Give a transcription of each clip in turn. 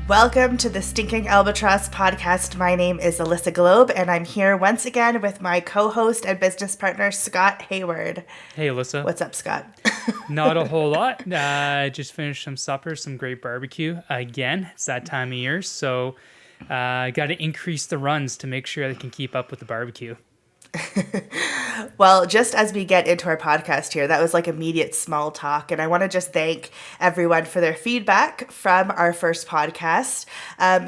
Welcome to the Stinking Albatross Podcast. My name is Alissa Golob, and I'm here once again with my co-host and business partner, Scott Hayward. Hey, Alissa. What's up, Scott? Not a whole lot. Just finished some supper, some great barbecue. Again, it's that time of year, so got to increase the runs to make sure I can keep up with the barbecue. Well, just as we get into our podcast here, that was like immediate small talk. And I want to just thank everyone for their feedback from our first podcast.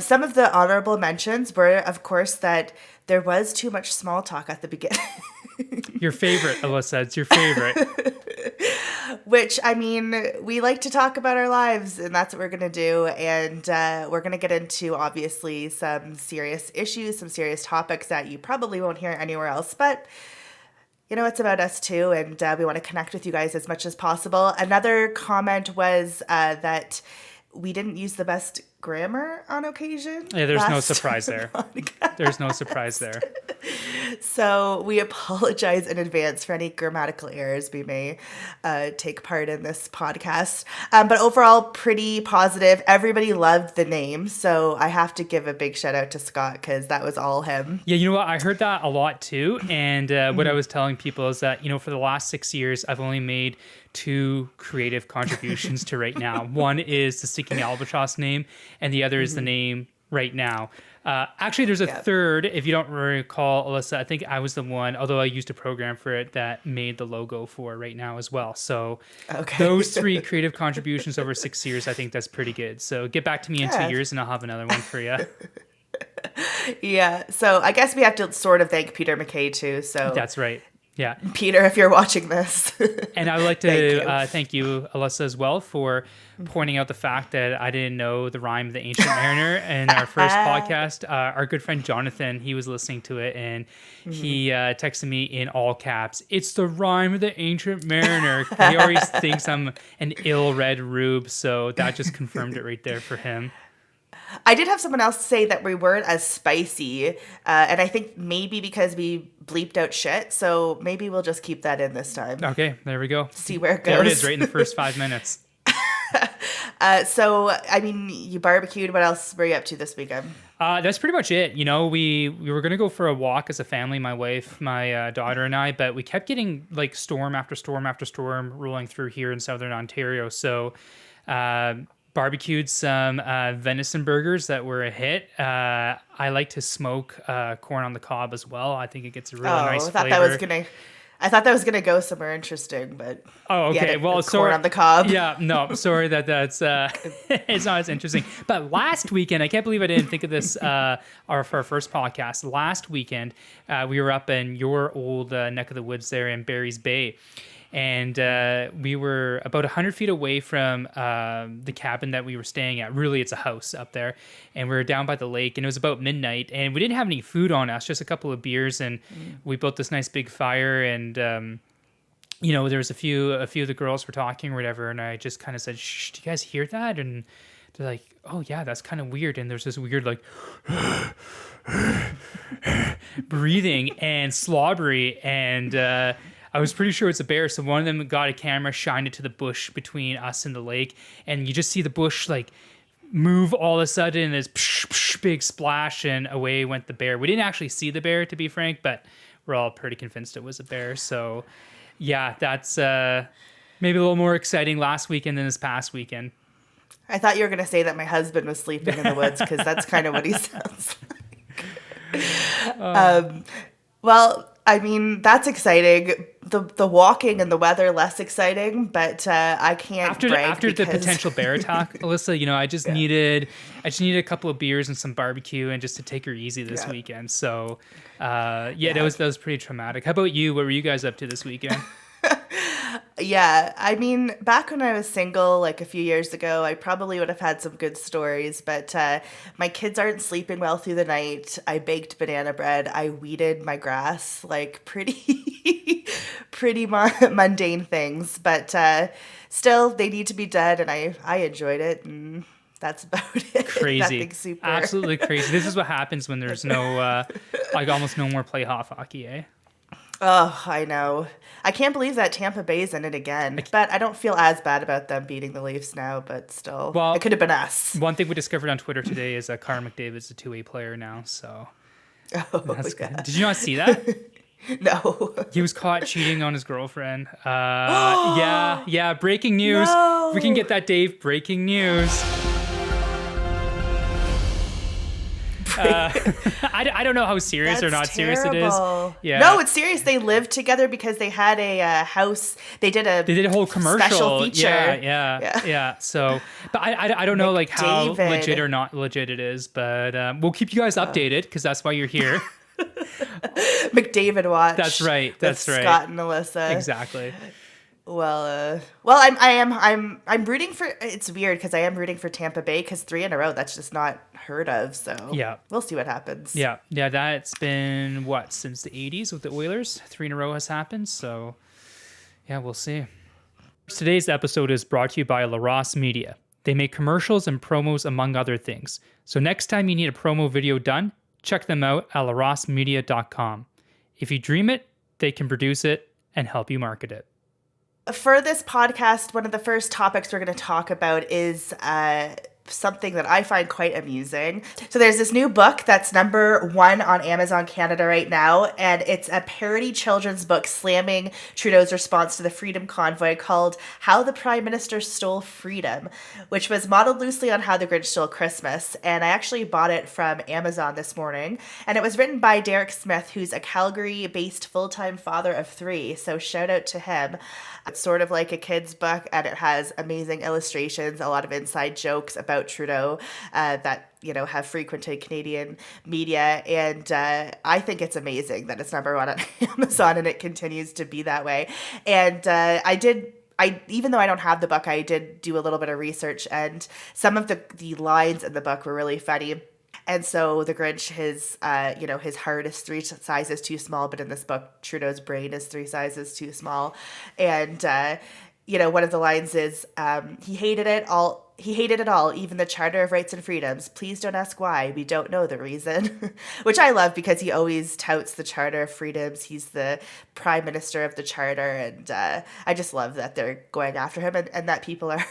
Some of the honorable mentions were, of course, that there was too much small talk at the beginning. Your favorite, Alissa. It's your favorite. Which, I mean, we like to talk about our lives, and that's what we're going to do. And we're going to get into, obviously, some serious issues, some serious topics that you probably won't hear anywhere else. But, you know, it's about us, too, and we want to connect with you guys as much as possible. Another comment was that we didn't use the best grammar on occasion. Yeah, there's no surprise there. There's no surprise there. So we apologize in advance for any grammatical errors we may take part in this podcast. But overall, pretty positive. Everybody loved the name. So I have to give a big shout out to Scott because that was all him. Yeah, you know what? I heard that a lot too. And what I was telling people is that, you know, for the last 6 years, I've only made 2 creative contributions to Right Now. One is the Stinking Albatross name, and the other is the name Right Now. Actually, there's a third, if you don't recall, Alissa, I think I was the one, although I used a program for it, that made the logo for Right Now as well. So those 3 creative contributions over 6 years, I think that's pretty good. So get back to me in 2 years and I'll have another one for you. Yeah, so I guess we have to sort of thank Peter McKay too. So that's right. Yeah. Peter, if you're watching this. And I would like to thank you, Alissa, as well, for pointing out the fact that I didn't know the rhyme of the Ancient Mariner in our first podcast. Our good friend Jonathan, he was listening to it, and he texted me in all caps, "It's the rhyme of the Ancient Mariner." He always thinks I'm an ill-read rube, so that just confirmed it right there for him. I did have someone else say that we weren't as spicy, and I think maybe because we bleeped out shit, so maybe we'll just keep that in this time. Okay, there we go. See where it goes. There it is, right in the first 5 minutes. So, I mean, you barbecued. What else were you up to this weekend? That's pretty much it. You know, we were going to go for a walk as a family, my wife, my daughter, and I, but we kept getting like storm after storm after storm rolling through here in southern Ontario. So, barbecued some venison burgers that were a hit. I like to smoke corn on the cob as well. I think it gets a really nice flavor. I thought that was gonna go somewhere interesting, but okay. Well, corn on the cob. Yeah, no, sorry that's it's not as interesting. But last weekend, I can't believe I didn't think of this. For our first podcast last weekend, we were up in your old neck of the woods there in Barry's Bay. And we were about 100 feet away from the cabin that we were staying at. Really, it's a house up there. And we were down by the lake, and it was about midnight. And we didn't have any food on us, just a couple of beers. And we built this nice big fire. And, you know, there was a few of the girls were talking or whatever. And I just kind of said, "Shh, do you guys hear that?" And they're like, "Oh, yeah, that's kind of weird." And there's this weird, like, breathing and slobbery. And I was pretty sure it's a bear, so one of them got a camera, shined it to the bush between us and the lake, and you just see the bush like move all of a sudden, and this big splash, and away went the bear. We didn't actually see the bear, to be frank, but we're all pretty convinced it was a bear. So, yeah, that's maybe a little more exciting last weekend than this past weekend. I thought you were going to say that my husband was sleeping in the woods, because that's kind of what he sounds like. Well, I mean, that's exciting. The walking and the weather less exciting, but I can't after the potential bear attack, Alissa. You know, I just needed a couple of beers and some barbecue, and just to take her easy this weekend. So, that was pretty traumatic. How about you? What were you guys up to this weekend? Yeah, I mean, back when I was single, like a few years ago, I probably would have had some good stories, but my kids aren't sleeping well through the night. I baked banana bread. I weeded my grass, like pretty mundane things, but still, they need to be dead, and I enjoyed it, and that's about it. Crazy. Nothing super. Absolutely crazy. This is what happens when there's no, like almost no more playoff hockey, eh? Oh, I know. I can't believe that Tampa Bay's in it again. But I don't feel as bad about them beating the Leafs now, but still. Well, it could have been us. One thing we discovered on Twitter today is that Connor McDavid's a two-way player now, so that's good. Did you not see that? No. He was caught cheating on his girlfriend. Yeah. Breaking news. No. If we can get that, Dave. Breaking news. I don't know how serious or not serious it is. Yeah. No, it's serious. They lived together because they had a house. They did a whole commercial special feature. Yeah. So, but I don't know like how legit or not legit it is, but we'll keep you guys updated because that's why you're here. McDavid watch. That's right. That's right. Scott and Alissa. Exactly. Well, I'm rooting for. It's weird because I am rooting for Tampa Bay because 3 in a row. That's just not heard of. So yeah, we'll see what happens. Yeah. That's been since the 80s with the Oilers. 3 in a row has happened. So yeah, we'll see. Today's episode is brought to you by LaRosse Media. They make commercials and promos among other things. So next time you need a promo video done, check them out at larossemedia.com. If you dream it, they can produce it and help you market it. For this podcast, one of the first topics we're going to talk about is something that I find quite amusing. So there's this new book that's number 1 on Amazon Canada right now, and it's a parody children's book slamming Trudeau's response to the Freedom Convoy called How the Prime Minister Stole Freedom, which was modeled loosely on How the Grinch Stole Christmas. And I actually bought it from Amazon this morning, and it was written by Derek Smith, who's a Calgary-based full-time father of 3, so shout out to him. It's sort of like a kid's book, and it has amazing illustrations, a lot of inside jokes about Trudeau that have frequented Canadian media, and I think it's amazing that it's number 1 on Amazon, and it continues to be that way. And even though I don't have the book, I did do a little bit of research, and some of the lines in the book were really funny. And so the Grinch, his heart is 3 sizes too small, but in this book, Trudeau's brain is 3 sizes too small. And, one of the lines is, he hated it all, even the Charter of Rights and Freedoms. Please don't ask why. We don't know the reason. Which I love because he always touts the Charter of Freedoms. He's the Prime Minister of the Charter. And I just love that they're going after him and that people are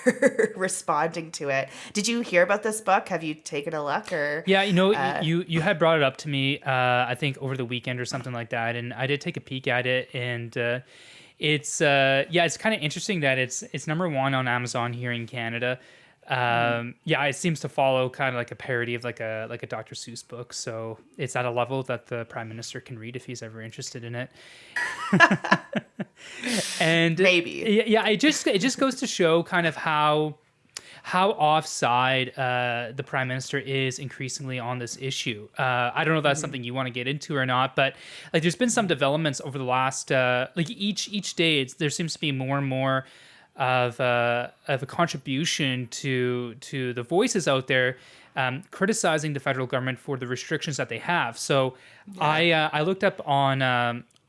responding to it. Did you hear about this book? Have you taken a look? Or yeah, you had brought it up to me, I think over the weekend or something like that. And I did take a peek at it, and it's kind of interesting that it's number 1 on Amazon here in Canada. It seems to follow kind of like a parody of like a Dr. Seuss book. So it's at a level that the Prime Minister can read if he's ever interested in it. And maybe. It just goes to show kind of how offside the Prime Minister is increasingly on this issue. I don't know if that's something you want to get into or not, but like there's been some developments over the last each day. There seems to be more and more of a contribution to the voices out there criticizing the federal government for the restrictions that they have. So I looked up on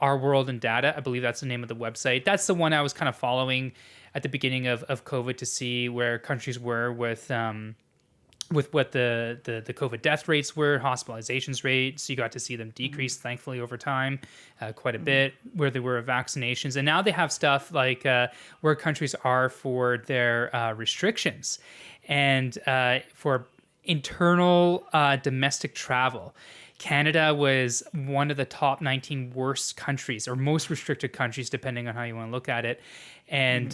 Our World in Data. I believe that's the name of the website. That's the one I was kind of following at the beginning of COVID to see where countries were with what the COVID death rates were, hospitalizations rates. You got to see them decrease, thankfully, over time, quite a bit, where there were vaccinations. And now they have stuff like where countries are for their restrictions and for internal domestic travel. Canada was one of the top 19 worst countries or most restricted countries, depending on how you want to look at it. And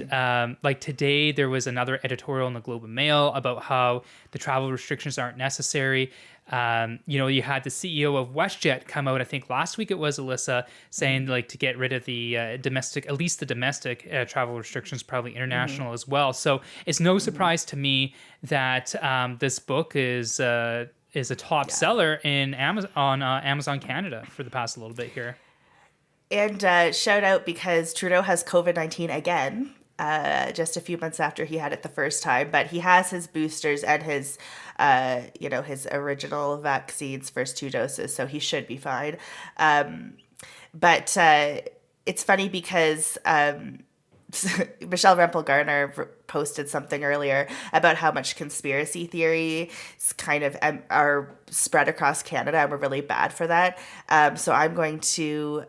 today, there was another editorial in the Globe and Mail about how the travel restrictions aren't necessary. You had the CEO of WestJet come out, I think last week it was, Alissa, saying to get rid of the domestic, at least the domestic travel restrictions, probably international as well. So it's no surprise to me that this book is a top seller in Amazon Canada for the past little bit here. And shout out because Trudeau has COVID-19 again, just a few months after he had it the first time. But he has his boosters and his original vaccines, first 2 doses, so he should be fine. But it's funny because Michelle Rempel-Garner posted something earlier about how much conspiracy theories kind of are spread across Canada, and we're really bad for that. So I'm going to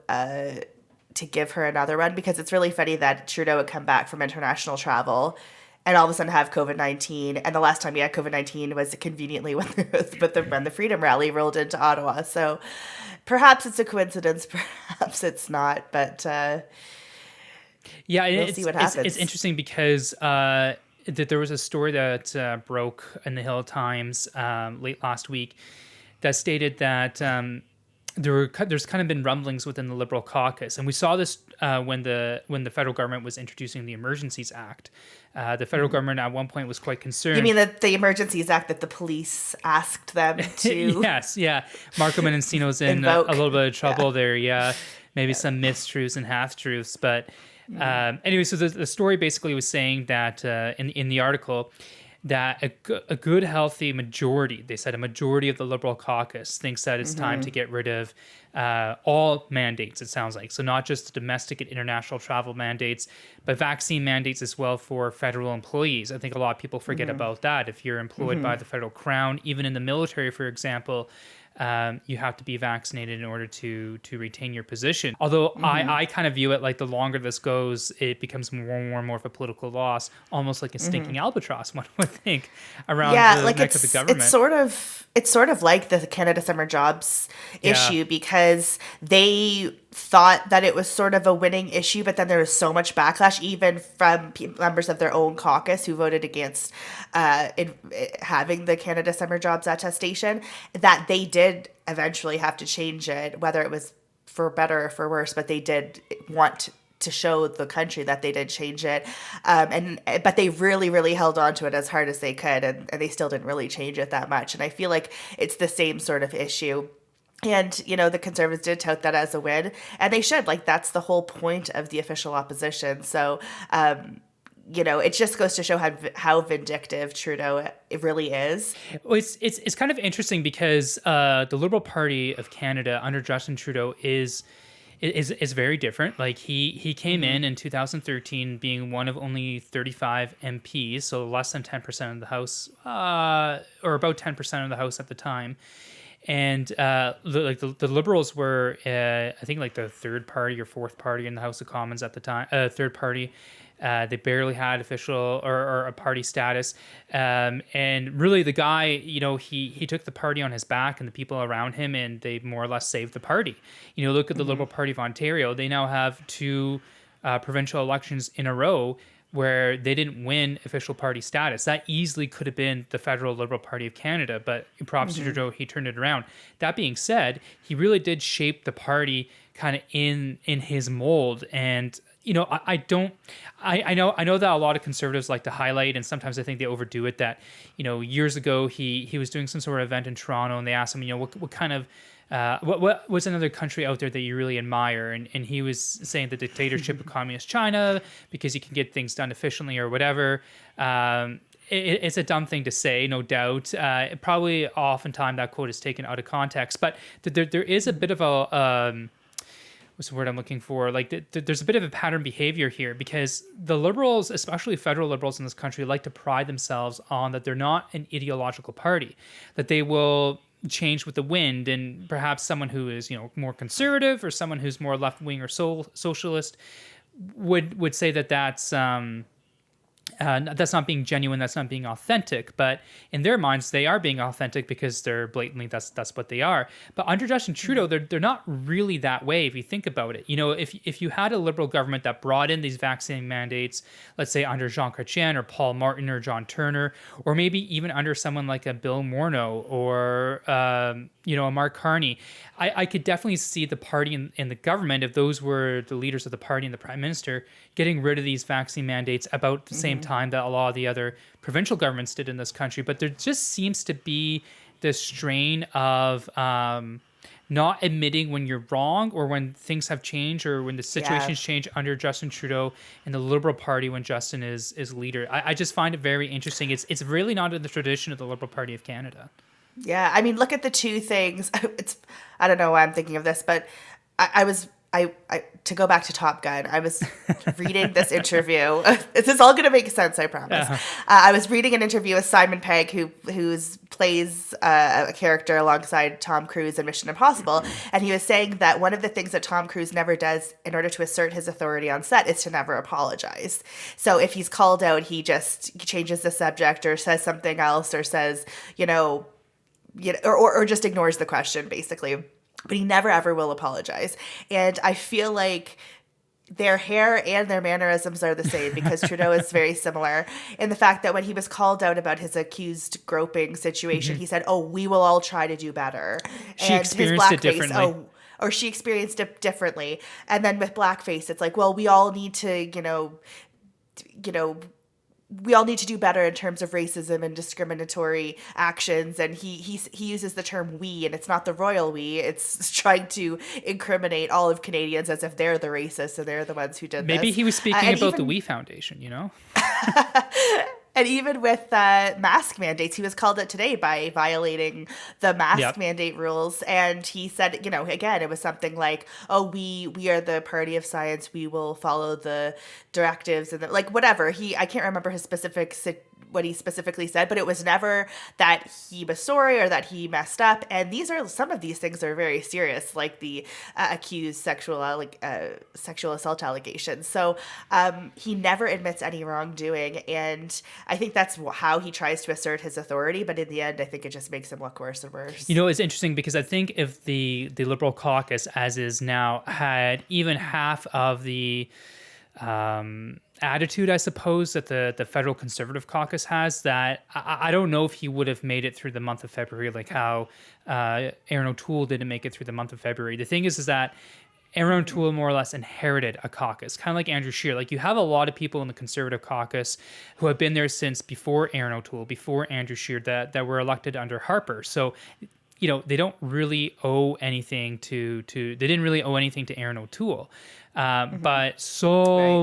to give her another one, because it's really funny that Trudeau would come back from international travel and all of a sudden have COVID-19. And the last time he had COVID-19 was conveniently when the Freedom Rally rolled into Ottawa. So perhaps it's a coincidence, perhaps it's not. But we'll see what happens. It's interesting because that there was a story that broke in the Hill Times late last week that stated that there's kind of been rumblings within the Liberal caucus, and we saw this when the federal government was introducing the Emergencies Act. The federal government at one point was quite concerned. You mean that the Emergencies Act that the police asked them to? Yes, yeah. Marco Mendocino's in a little bit of trouble there. Yeah, maybe some mistruths and half truths, but anyway. So the story basically was saying that in the article, that a good, healthy majority, they said a majority of the Liberal caucus thinks that it's time to get rid of all mandates, it sounds like. So not just domestic and international travel mandates, but vaccine mandates as well for federal employees. I think a lot of people forget about that. If you're employed by the federal crown, even in the military, for example, you have to be vaccinated in order to retain your position. Although I kind of view it like the longer this goes, it becomes more and more of a political loss, almost like a stinking albatross, one would think, around the neck of the government. It's sort of like the Canada Summer Jobs issue, because they thought that it was sort of a winning issue, but then there was so much backlash, even from members of their own caucus who voted against having the Canada Summer Jobs attestation, that they did eventually have to change it, whether it was for better or for worse, but they did want to show the country that they did change it. But they really, really held on to it as hard as they could, and they still didn't really change it that much. And I feel like it's the same sort of issue. And, the Conservatives did tout that as a win, and they should. Like, that's the whole point of the official opposition. So, it just goes to show how vindictive Trudeau it really is. Well, it's kind of interesting because the Liberal Party of Canada under Justin Trudeau is very different. Like he came in 2013 being one of only 35 MPs, so less than 10% of the House, or about 10% of the House at the time. And the Liberals were, I think, like the third party or fourth party in the House of Commons at the time. Third party. They barely had official or a party status. And really the guy, he took the party on his back and the people around him, and they more or less saved the party. Look at the Liberal Party of Ontario. They now have 2 provincial elections in a row where they didn't win official party status. That easily could have been the federal Liberal Party of Canada, but props to Trudeau, he turned it around. That being said, he really did shape the party kind of in his mold. And I know that a lot of Conservatives like to highlight, and sometimes I think they overdo it, that years ago he was doing some sort of event in Toronto, and they asked him what kind of what was another country out there that you really admire, and he was saying the dictatorship of communist China because you can get things done efficiently or whatever. It's a dumb thing to say, no doubt. Probably oftentimes that quote is taken out of context, but there is a bit of a what's the word I'm looking for? Like there's a bit of a pattern behavior here, because the Liberals, especially federal Liberals in this country, like to pride themselves on that they're not an ideological party, that they will change with the wind, and perhaps someone who is more conservative or someone who's more left wing or socialist would say that's not being genuine, that's not being authentic. But in their minds, they are being authentic because they're blatantly that's what they are. But under Justin Trudeau, they're not really that way if you think about it. If you had a Liberal government that brought in these vaccine mandates, let's say under Jean Chrétien or Paul Martin or John Turner, or maybe even under someone like a Bill Morneau or a Mark Carney, I could definitely see the party in the government, if those were the leaders of the party and the prime minister, getting rid of these vaccine mandates about the same time that a lot of the other provincial governments did in this country. But there just seems to be this strain of not admitting when you're wrong, or when things have changed, or when the situations change under Justin Trudeau and the Liberal Party when Justin is leader. I just find it very interesting. It's really not in the tradition of the Liberal Party of Canada. Yeah, I mean, look at the two things. I don't know why I'm thinking of this, but I to go back to Top Gun, I was reading this interview. This is all going to make sense, I promise. I was reading an interview with Simon Pegg, who plays a character alongside Tom Cruise in Mission Impossible, and he was saying that one of the things that Tom Cruise never does in order to assert his authority on set is to never apologize. So if he's called out, he just changes the subject or says something else or says, or just ignores the question, basically. But he never, ever will apologize. And I feel like their hair and their mannerisms are the same, because Trudeau is very similar in the fact that when he was called out about his accused groping situation, he said, "Oh, we will all try to do better." She experienced it differently. Or she experienced it differently. And then with blackface, it's like, well, we all need to, we all need to do better in terms of racism and discriminatory actions. And he uses the term "we," and it's not the royal we. It's trying to incriminate all of Canadians as if they're the racists and they're the ones who did this. Maybe he was speaking about the We Foundation, And even with mask mandates, he was called out today by violating the mask mandate rules. And he said, again, it was something like, "Oh, we are the party of science. We will follow the directives," and whatever. I can't remember his what he specifically said, but it was never that he was sorry or that he messed up. And some of these things are very serious, like the accused sexual assault allegations. So he never admits any wrongdoing, and I think that's how he tries to assert his authority. But in the end, I think it just makes him look worse and worse. It's interesting because I think if the Liberal caucus, as is now, had even half of the attitude, I suppose, that the federal Conservative caucus has, that I don't know if he would have made it through the month of February, like how Aaron O'Toole didn't make it through the month of February. The thing is that Aaron O'Toole more or less inherited a caucus, kind of like Andrew Scheer. Like, you have a lot of people in the Conservative caucus who have been there since before Aaron O'Toole, before Andrew Scheer, that were elected under Harper. So, they don't really owe anything they didn't really owe anything to Aaron O'Toole. But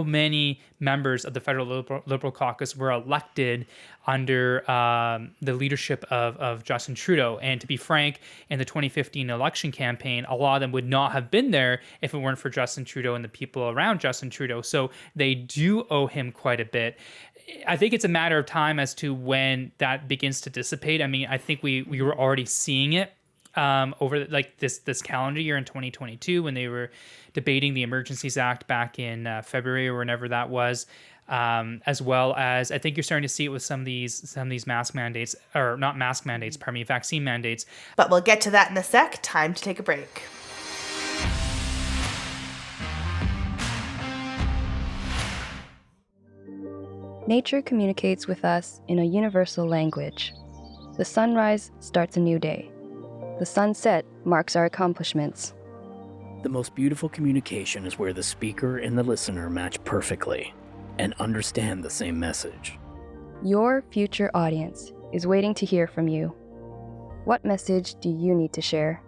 many members of the federal Liberal caucus were elected under the leadership of Justin Trudeau. And to be frank, in the 2015 election campaign, a lot of them would not have been there if it weren't for Justin Trudeau and the people around Justin Trudeau. So they do owe him quite a bit. I think it's a matter of time as to when that begins to dissipate. I mean, I think we were already seeing it over this calendar year in 2022 when they were debating the Emergencies Act back in February or whenever that was, as well as I think you're starting to see it with some of these mask mandates, or not mask mandates, pardon me, vaccine mandates. But we'll get to that in a sec. Time to take a break. Nature communicates with us in a universal language. The sunrise starts a new day. The sunset marks our accomplishments. The most beautiful communication is where the speaker and the listener match perfectly and understand the same message. Your future audience is waiting to hear from you. What message do you need to share?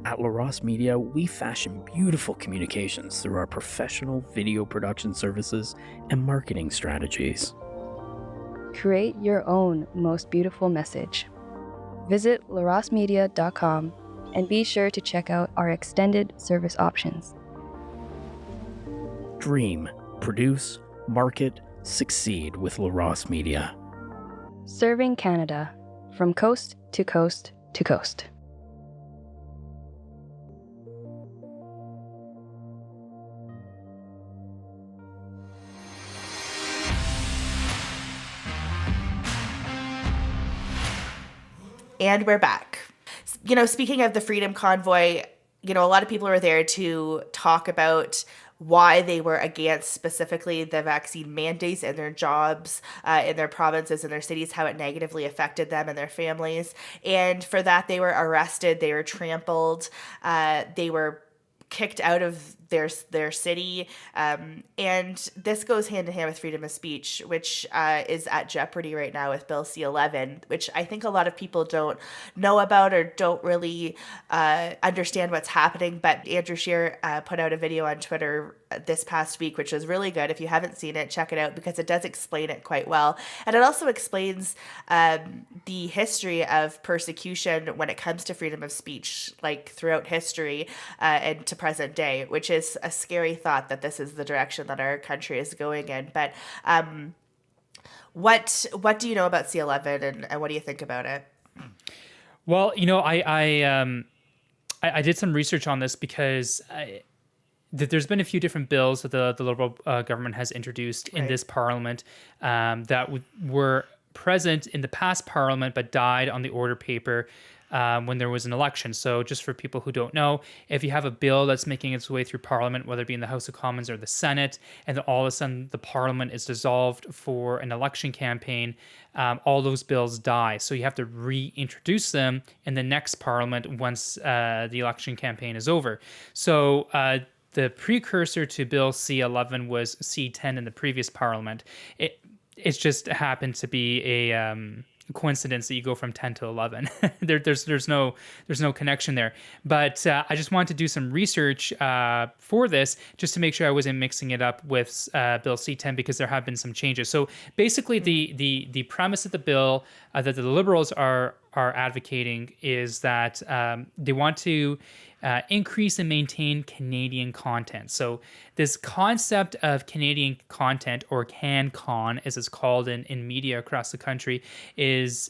At LaRosse Media, we fashion beautiful communications through our professional video production services and marketing strategies. Create your own most beautiful message. Visit larosmedia.com and be sure to check out our extended service options. Dream, produce, market, succeed with LaRosse Media. Serving Canada from coast to coast to coast. And we're back. Speaking of the Freedom Convoy, a lot of people were there to talk about why they were against specifically the vaccine mandates in their jobs, in their provinces, in their cities, how it negatively affected them and their families. And for that, they were arrested, they were trampled, they were kicked out of their city, and this goes hand in hand with freedom of speech, which is at jeopardy right now with Bill C-11, which I think a lot of people don't know about or don't really understand what's happening. But Andrew Scheer put out a video on Twitter this past week, which was really good. If you haven't seen it, check it out, because it does explain it quite well. And it also explains the history of persecution when it comes to freedom of speech, like throughout history, and to present day, which is a scary thought that this is the direction that our country is going in. But what do you know about C-11 and what do you think about it? Well, I did some research on this because there's been a few different bills that the Liberal government has introduced in this parliament that were present in the past parliament but died on the order paper when there was an election. So just for people who don't know, if you have a bill that's making its way through Parliament, whether it be in the House of Commons or the Senate, and then all of a sudden the Parliament is dissolved for an election campaign, all those bills die. So you have to reintroduce them in the next Parliament once the election campaign is over. So the precursor to Bill C-11 was C-10 in the previous Parliament. It's just happened to be a coincidence that you go from 10 to 11. There's no connection there. But I just wanted to do some research for this just to make sure I wasn't mixing it up with Bill C-10 because there have been some changes. So basically, the premise of the bill that the Liberals are advocating is that they want to increase and maintain Canadian content. So this concept of Canadian content, or CanCon as it's called in media across the country, is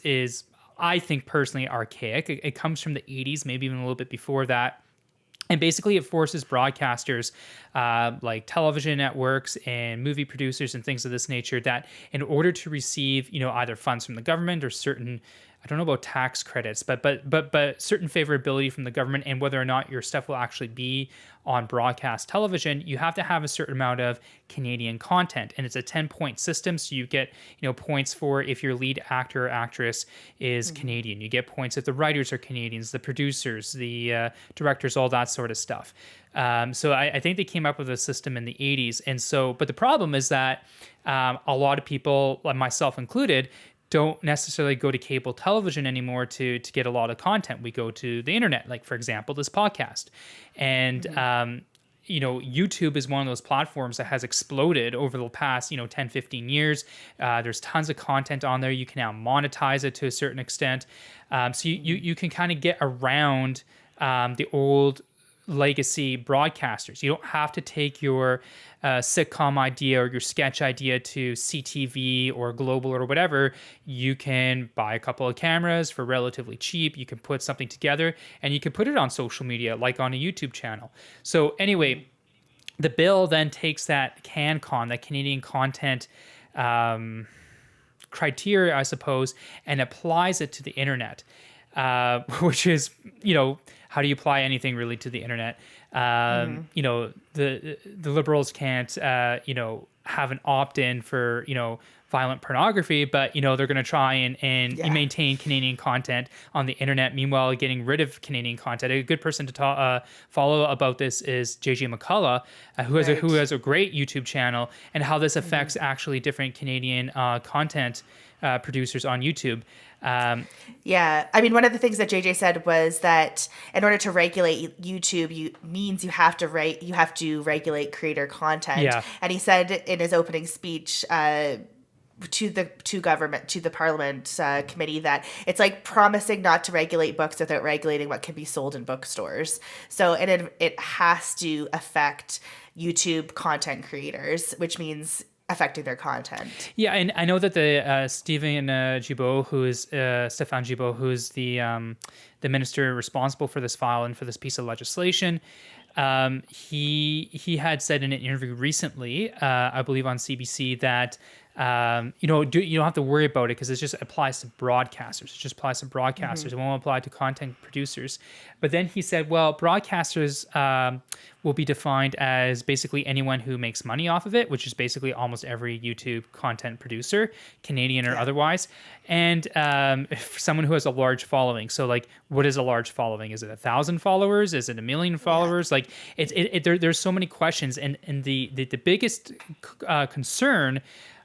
I think personally archaic. It comes from the 80s, maybe even a little bit before that. And basically it forces broadcasters like television networks and movie producers and things of this nature that in order to receive, either funds from the government or certain, I don't know about tax credits, but certain favorability from the government and whether or not your stuff will actually be on broadcast television, you have to have a certain amount of Canadian content. And it's a 10-point system. So you get, points for if your lead actor or actress is Canadian. You get points if the writers are Canadians, the producers, the directors, all that sort of stuff. So I think they came up with a system in the 80s. And so, but the problem is that a lot of people, myself included, don't necessarily go to cable television anymore to get a lot of content. We go to the internet, like, for example, this podcast. And, YouTube is one of those platforms that has exploded over the past, 10, 15 years. There's tons of content on there. You can now monetize it to a certain extent. So you can kind of get around the old legacy broadcasters. You don't have to take your sitcom idea or your sketch idea to CTV or Global or whatever. You can buy a couple of cameras for relatively cheap. You can put something together and you can put it on social media, like on a YouTube channel. So anyway, the bill then takes that CanCon, that Canadian content criteria, I suppose, and applies it to the internet, which is, how do you apply anything really to the internet? The Liberals can't, have an opt-in for, violent pornography, but, they're going to try and maintain Canadian content on the internet, meanwhile getting rid of Canadian content. A good person to follow about this is JJ McCullough, who has a great YouTube channel, and how this affects actually different Canadian content producers on YouTube. Yeah. I mean, one of the things that JJ said was that in order to regulate YouTube, you have to regulate creator content. Yeah. And he said in his opening speech to the Parliament committee that it's like promising not to regulate books without regulating what can be sold in bookstores. So it has to affect YouTube content creators, which means affecting their content. Yeah, and I know that the Stéphane Gibault, who's the minister responsible for this file and for this piece of legislation, he had said in an interview recently, I believe on CBC, that you don't have to worry about it because it just applies to broadcasters. It just applies to broadcasters. It won't apply to content producers. But then he said, well, broadcasters will be defined as basically anyone who makes money off of it, which is basically almost every YouTube content producer, Canadian or otherwise, and someone who has a large following. So, like, what is a large following? Is it 1,000 followers? Is it 1 million followers? Like, there's so many questions, and the biggest concern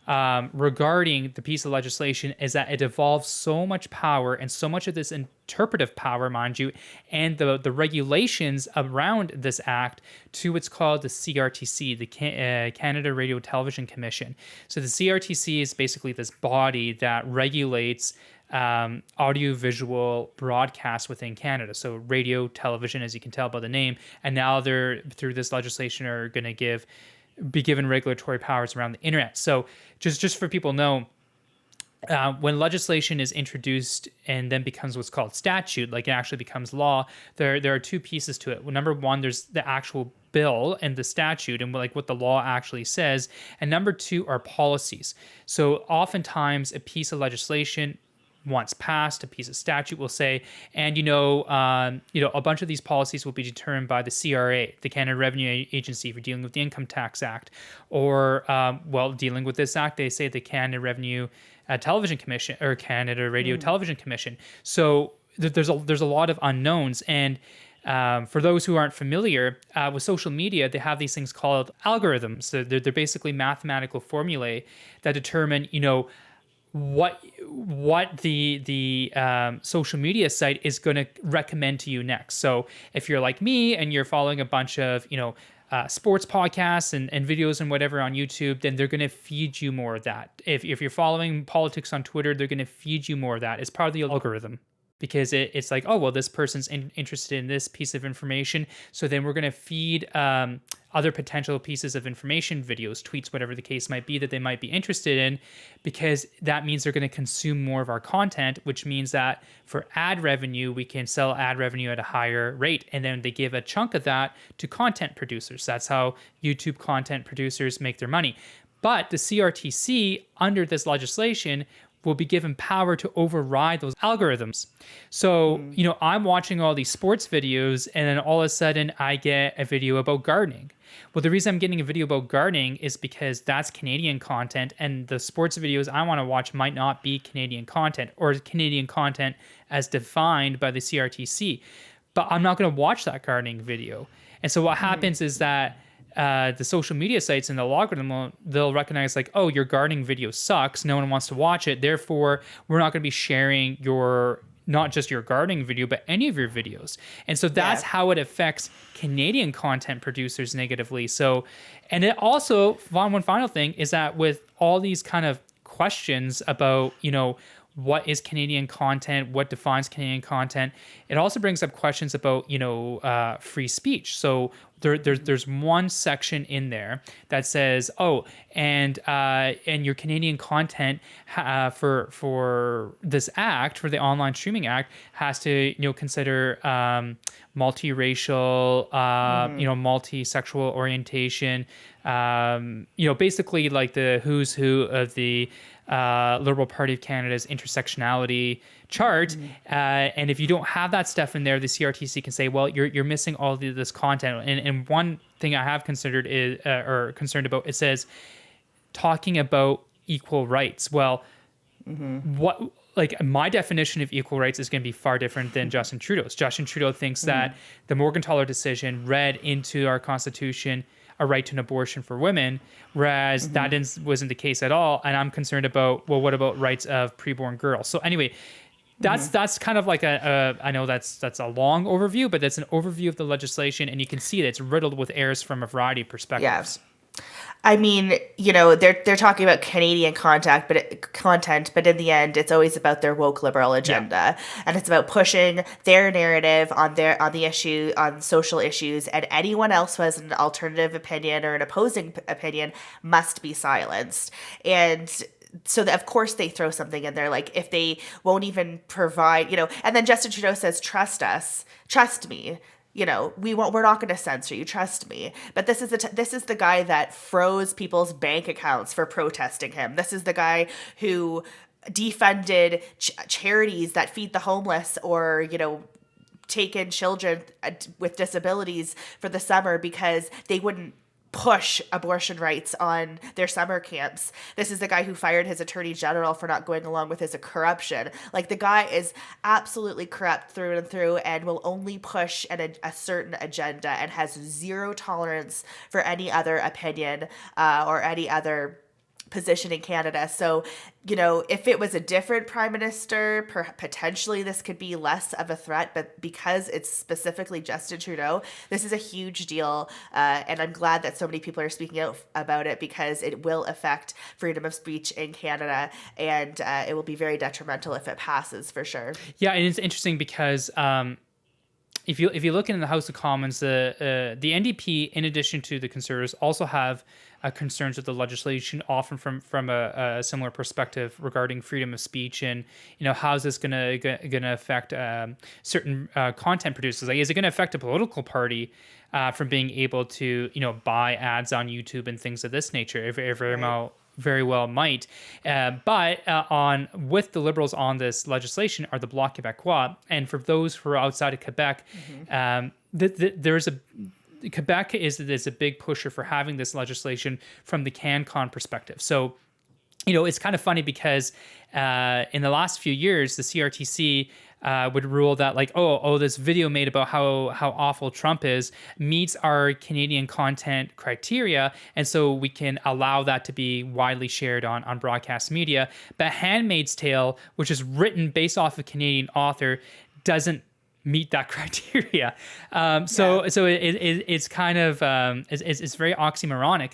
regarding the piece of legislation is that it devolves so much power and so much of this interpretive power, mind you, and the regulations around this act to what's called the CRTC, the Canada Radio Television Commission. So the CRTC is basically this body that regulates audiovisual broadcast within Canada. So radio, television, as you can tell by the name, and now they're, through this legislation, are going to be given regulatory powers around the internet. So just for people to know, when legislation is introduced and then becomes what's called statute, like it actually becomes law, there are two pieces to it. Well, number one, there's the actual bill and the statute and like what the law actually says. And number two are policies. So oftentimes a piece of legislation, once passed, a piece of statute will say, and a bunch of these policies will be determined by the CRA, the Canada Revenue Agency, for dealing with the Income Tax Act, or dealing with this act, they say the Canada Revenue Television Commission or Canada Radio Television Commission. So there's a lot of unknowns, and for those who aren't familiar with social media, they have these things called algorithms. So they're basically mathematical formulae that determine, what the social media site is going to recommend to you next. So if you're like me and you're following a bunch of sports podcasts and videos and whatever on YouTube, then they're going to feed you more of that. If you're following politics on Twitter, they're going to feed you more of that. It's part of the algorithm. Because it's like, oh, well, this person's interested in this piece of information. So then we're going to feed other potential pieces of information, videos, tweets, whatever the case might be that they might be interested in, because that means they're going to consume more of our content, which means that for ad revenue, we can sell ad revenue at a higher rate. And then they give a chunk of that to content producers. That's how YouTube content producers make their money. But the CRTC, under this legislation, will be given power to override those algorithms. So, I'm watching all these sports videos and then all of a sudden I get a video about gardening. Well, the reason I'm getting a video about gardening is because that's Canadian content, and the sports videos I want to watch might not be Canadian content or Canadian content as defined by the CRTC. But I'm not going to watch that gardening video. And so what happens is that the social media sites and the algorithm, they'll recognize like, oh, your gardening video sucks. No one wants to watch it. Therefore, we're not going to be sharing not just your gardening video, but any of your videos. And so that's how it affects Canadian content producers negatively. So, and it also, one final thing is that with all these kind of questions about, what is Canadian content, what defines Canadian content, it also brings up questions about, free speech. So there's one section in there that says, oh, and your Canadian content for this act, for the Online Streaming Act, has to multiracial, multi-sexual orientation, basically like the who's who of the Liberal Party of Canada's intersectionality chart. And if you don't have that stuff in there, the CRTC can say, well, you're missing all of this content. And one thing I have considered is, or concerned about, it says talking about equal rights. Well, what, like, my definition of equal rights is going to be far different than Justin Trudeau's. Justin Trudeau thinks that the Morgentaler decision read into our Constitution a right to an abortion for women, whereas that wasn't the case at all. And I'm concerned about, well, what about rights of preborn girls? So anyway, that's kind of like I know that's a long overview, but that's an overview of the legislation, and you can see that it's riddled with errors from a variety of perspectives. Yes. I mean, they're talking about Canadian content, but in the end, it's always about their woke liberal agenda, and it's about pushing their narrative on the issue, on social issues, and anyone else who has an alternative opinion or an opposing opinion must be silenced. And so of course they throw something in there, like if they won't even provide, and then Justin Trudeau says, "Trust us, trust me." We're not going to censor you. Trust me. But this is the guy that froze people's bank accounts for protesting him. This is the guy who defunded charities that feed the homeless or, take in children with disabilities for the summer because they wouldn't push abortion rights on their summer camps. This is the guy who fired his attorney general for not going along with his corruption. Like, the guy is absolutely corrupt through and through and will only push a certain agenda and has zero tolerance for any other opinion or any other position in Canada. So, if it was a different prime minister, potentially this could be less of a threat. But because it's specifically Justin Trudeau, this is a huge deal. And I'm glad that so many people are speaking out about it, because it will affect freedom of speech in Canada. And it will be very detrimental if it passes, for sure. Yeah, and it's interesting because if you look in the House of Commons, the NDP, in addition to the Conservatives, also have concerns with the legislation, often from a similar perspective regarding freedom of speech, and how is this gonna affect certain content producers? Like, is it gonna affect a political party from being able to buy ads on YouTube and things of this nature? Very well might. But with the Liberals on this legislation are the Bloc Québécois. And for those who are outside of Quebec, Quebec is a big pusher for having this legislation from the CanCon perspective. So, it's kind of funny because in the last few years, the CRTC would rule that, like, this video made about how awful Trump is meets our Canadian content criteria, and so we can allow that to be widely shared on broadcast media. But Handmaid's Tale, which is written based off a Canadian author, doesn't meet that criteria. So it's kind of it's very oxymoronic.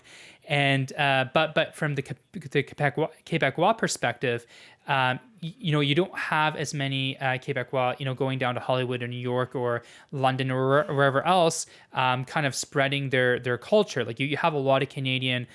And but from the Quebecois perspective, you don't have as many Quebecois, going down to Hollywood or New York or London or wherever else, kind of spreading their culture. Like you have a lot of Canadian,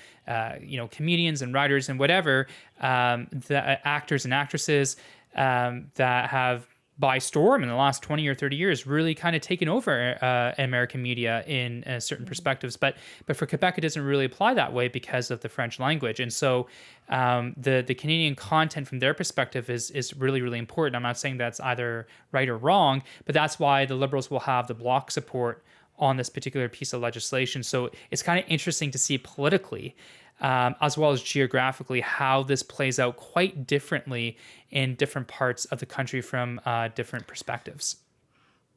comedians and writers and whatever, the actors and actresses that have, by storm in the last 20 or 30 years, really kind of taken over American media in certain perspectives. But for Quebec, it doesn't really apply that way because of the French language. And so the Canadian content from their perspective is really, really important. I'm not saying that's either right or wrong, but that's why the Liberals will have the Bloc support on this particular piece of legislation. So it's kind of interesting to see politically, as well as geographically, how this plays out quite differently in different parts of the country from different perspectives.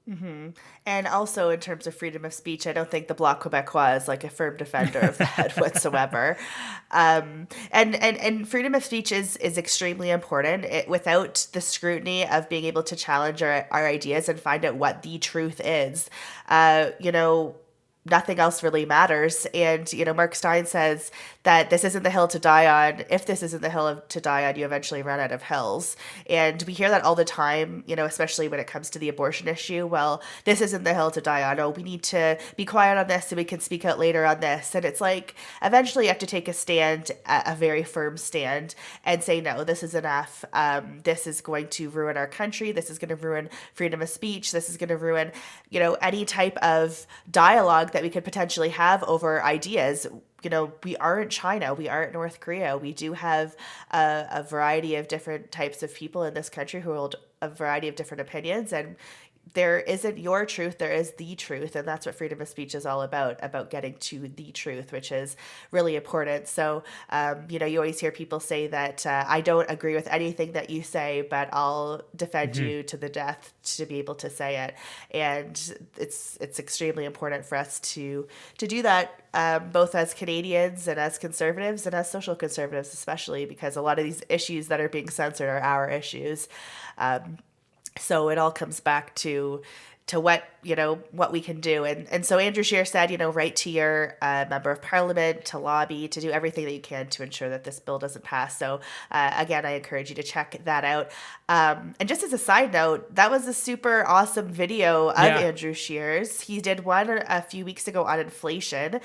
Mm-hmm. And also in terms of freedom of speech, I don't think the Bloc Québécois is like a firm defender of that whatsoever. And freedom of speech is extremely important. Without the scrutiny of being able to challenge our ideas and find out what the truth is, nothing else really matters. And, Mark Steyn says that this isn't the hill to die on. If this isn't the hill to die on, you eventually run out of hills. And we hear that all the time, especially when it comes to the abortion issue. Well, this isn't the hill to die on. Oh, we need to be quiet on this so we can speak out later on this. And it's like, eventually you have to take a stand, a very firm stand, and say, no, this is enough. This is going to ruin our country. This is going to ruin freedom of speech. This is going to ruin, any type of dialogue that we could potentially have over ideas. We aren't China. We aren't North Korea. We do have a variety of different types of people in this country who hold a variety of different opinions. And there isn't your truth, there is the truth. And that's what freedom of speech is all about getting to the truth, which is really important. So, you always hear people say that I don't agree with anything that you say, but I'll defend you to the death to be able to say it. And it's extremely important for us to do that, both as Canadians and as conservatives and as social conservatives, especially because a lot of these issues that are being censored are our issues. So it all comes back to what we can do. And so Andrew Scheer said, write to your member of parliament to lobby, to do everything that you can to ensure that this bill doesn't pass. So again, I encourage you to check that out. And just as a side note, that was a super awesome video of Andrew Scheer's. He did one a few weeks ago on inflation,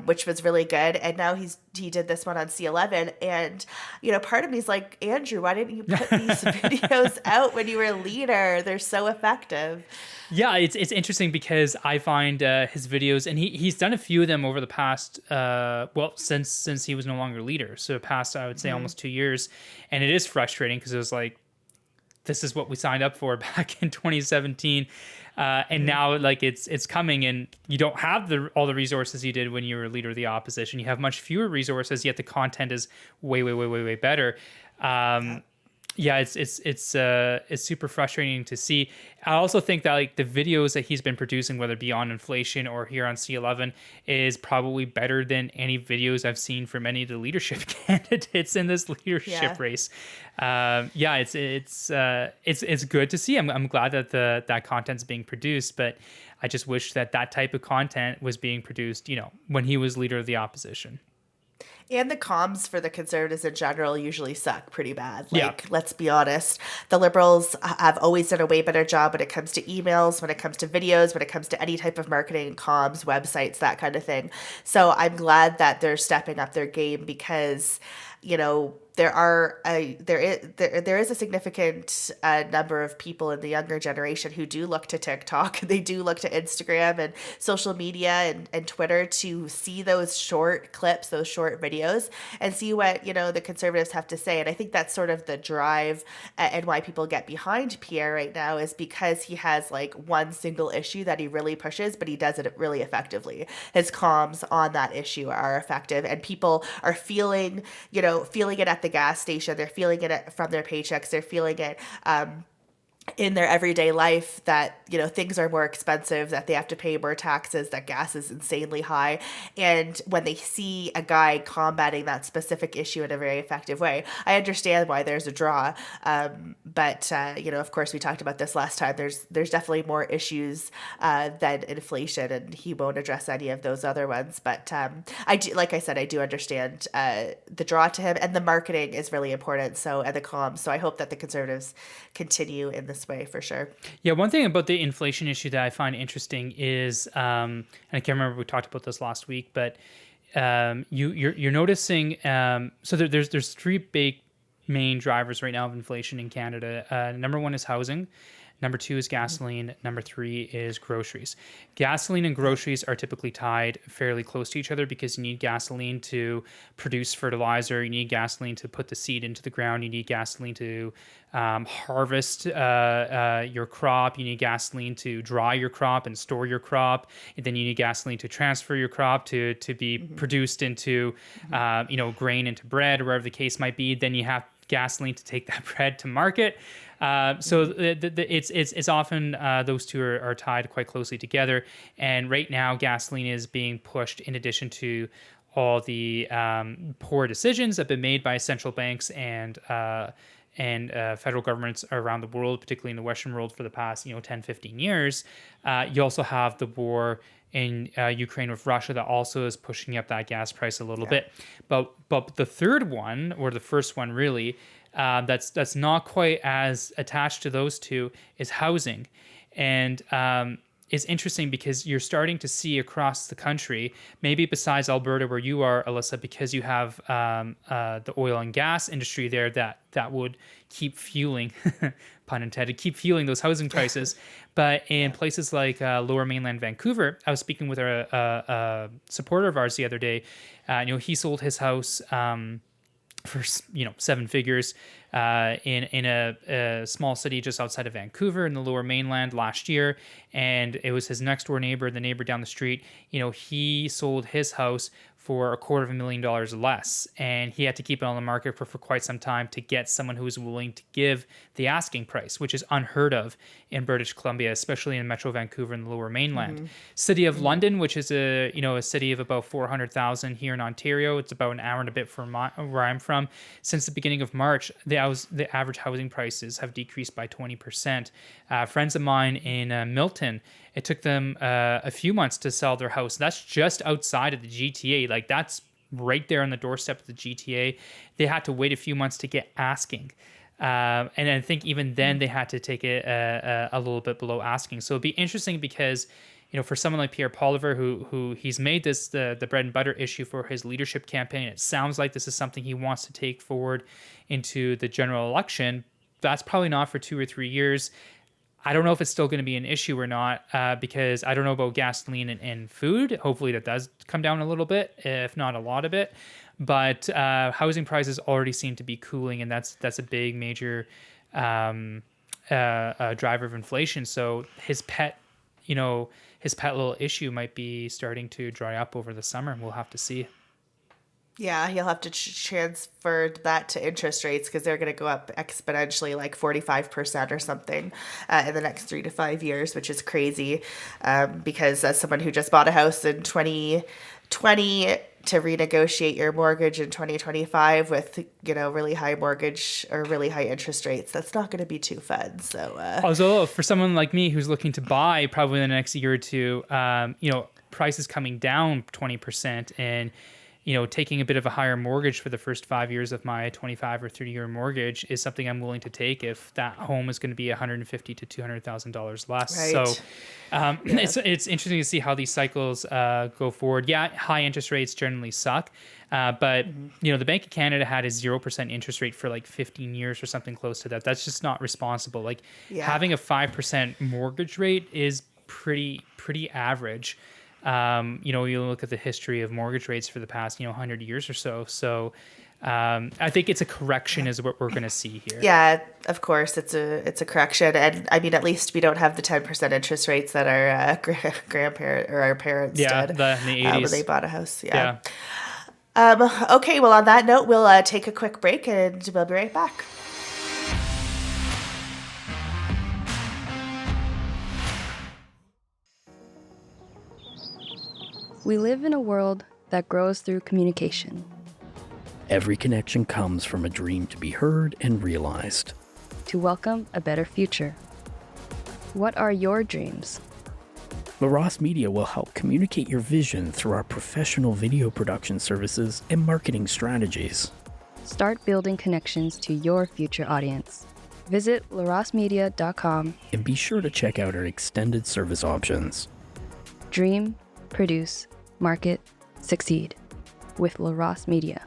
which was really good. And now he did this one on C-11. And, part of me is like, Andrew, why didn't you put these videos out when you were a leader? They're so effective. Yeah, it's interesting because I find his videos, and he's done a few of them over the past, since he was no longer leader. So past, I would say, almost 2 years. And it is frustrating because it was like, this is what we signed up for back in 2017. And now it's coming, and you don't have all the resources you did when you were leader of the opposition. You have much fewer resources, yet the content is way, way, way, way, way better. Yeah, it's super frustrating to see. I also think that like the videos that he's been producing, whether it be on inflation or here on C-11, is probably better than any videos I've seen from any of the leadership candidates in this leadership race. It's good to see. I'm glad that that content's being produced, but I just wish that type of content was being produced, when he was leader of the opposition. And the comms for the Conservatives in general usually suck pretty bad. Yeah. Let's be honest. The Liberals have always done a way better job when it comes to emails, when it comes to videos, when it comes to any type of marketing, comms, websites, that kind of thing. So I'm glad that they're stepping up their game because, there is a significant number of people in the younger generation who do look to TikTok. They do look to Instagram and social media and Twitter to see those short clips, those short videos, and see what, the Conservatives have to say. And I think that's sort of the drive and why people get behind Pierre right now is because he has like one single issue that he really pushes, but he does it really effectively. His comms on that issue are effective, and people are feeling it at the gas station. They're feeling it from their paychecks. They're feeling it in their everyday life that, things are more expensive, that they have to pay more taxes, that gas is insanely high. And when they see a guy combating that specific issue in a very effective way, I understand why there's a draw. But of course, we talked about this last time. There's definitely more issues than inflation, and he won't address any of those other ones. But I do understand the draw to him, and the marketing is really important. So, and the comms. So I hope that the Conservatives continue in this way for sure. Yeah, one thing about the inflation issue that I find interesting is, and I can't remember if we talked about this last week, but you're noticing. So there's three big main drivers right now of inflation in Canada. Number one is housing. Number two is gasoline. Number three is groceries. Gasoline and groceries are typically tied fairly close to each other because you need gasoline to produce fertilizer. You need gasoline to put the seed into the ground. You need gasoline to harvest your crop. You need gasoline to dry your crop and store your crop. And then you need gasoline to transfer your crop to be produced into, grain, into bread, or whatever the case might be. Then you have gasoline to take that bread to market. So it's often those two are tied quite closely together. And right now, gasoline is being pushed in addition to all the poor decisions that have been made by central banks and federal governments around the world, particularly in the Western world for the past 10, 15 years. You also have the war in Ukraine with Russia that also is pushing up that gas price a little bit. But the third one, or the first one really, that's not quite as attached to those two is housing. And is interesting because you're starting to see across the country, maybe besides Alberta where you are, Alissa, because you have the oil and gas industry there that would keep fueling, pun intended, keep fueling those housing prices. But in places like Lower Mainland Vancouver, I was speaking with a supporter of ours the other day. He sold his house for 7 figures in a small city just outside of Vancouver in the Lower Mainland last year, and it was his next door neighbor, the neighbor down the street. He sold his house for $250,000 less, and he had to keep it on the market for quite some time to get someone who was willing to give the asking price, which is unheard of in British Columbia, especially in Metro Vancouver and the Lower Mainland. City of London, which is a city of about 400,000 here in Ontario, it's about an hour and a bit from where I'm from. Since the beginning of March, the average housing prices have decreased by 20%. Friends of mine in Milton, it took them a few months to sell their house. That's just outside of the GTA. Like, that's right there on the doorstep of the GTA. They had to wait a few months to get asking. And I think even then they had to take it a little bit below asking. So it'd be interesting because, for someone like Pierre Poilievre, who he's made this the bread and butter issue for his leadership campaign. It sounds like this is something he wants to take forward into the general election. That's probably not for 2 or 3 years. I don't know if it's still going to be an issue or not, because I don't know about gasoline and food. Hopefully that does come down a little bit, if not a lot of it. But housing prices already seem to be cooling, and that's a big major driver of inflation. So his pet little issue might be starting to dry up over the summer. We'll have to see. Yeah, you'll have to transfer that to interest rates because they're going to go up exponentially, like 45% or something in the next 3 to 5 years, which is crazy. Because as someone who just bought a house in 2020, to renegotiate your mortgage in 2025 with, really high mortgage or really high interest rates, that's not going to be too fun. So, also for someone like me who's looking to buy probably in the next year or two, prices coming down 20% and, taking a bit of a higher mortgage for the first 5 years of my 25 or 30-year mortgage is something I'm willing to take if that home is going to be $150,000 to $200,000 less. Right. So it's interesting to see how these cycles go forward. Yeah, high interest rates generally suck, but the Bank of Canada had a 0% interest rate for like 15 years or something close to that. That's just not responsible. Like having a 5% mortgage rate is pretty average. You look at the history of mortgage rates for the past, 100 years or so. So I think it's a correction is what we're going to see here. Yeah, of course, it's a correction. And I mean, at least we don't have the 10% interest rates that our grandparent or our parents did in the 80s. when they bought a house. Yeah. Okay, well, on that note, we'll take a quick break and we'll be right back. We live in a world that grows through communication. Every connection comes from a dream to be heard and realized. To welcome a better future. What are your dreams? LaRosse Media will help communicate your vision through our professional video production services and marketing strategies. Start building connections to your future audience. Visit larosmedia.com And be sure to check out our extended service options. Dream, produce, market, succeed with LaRosse Media.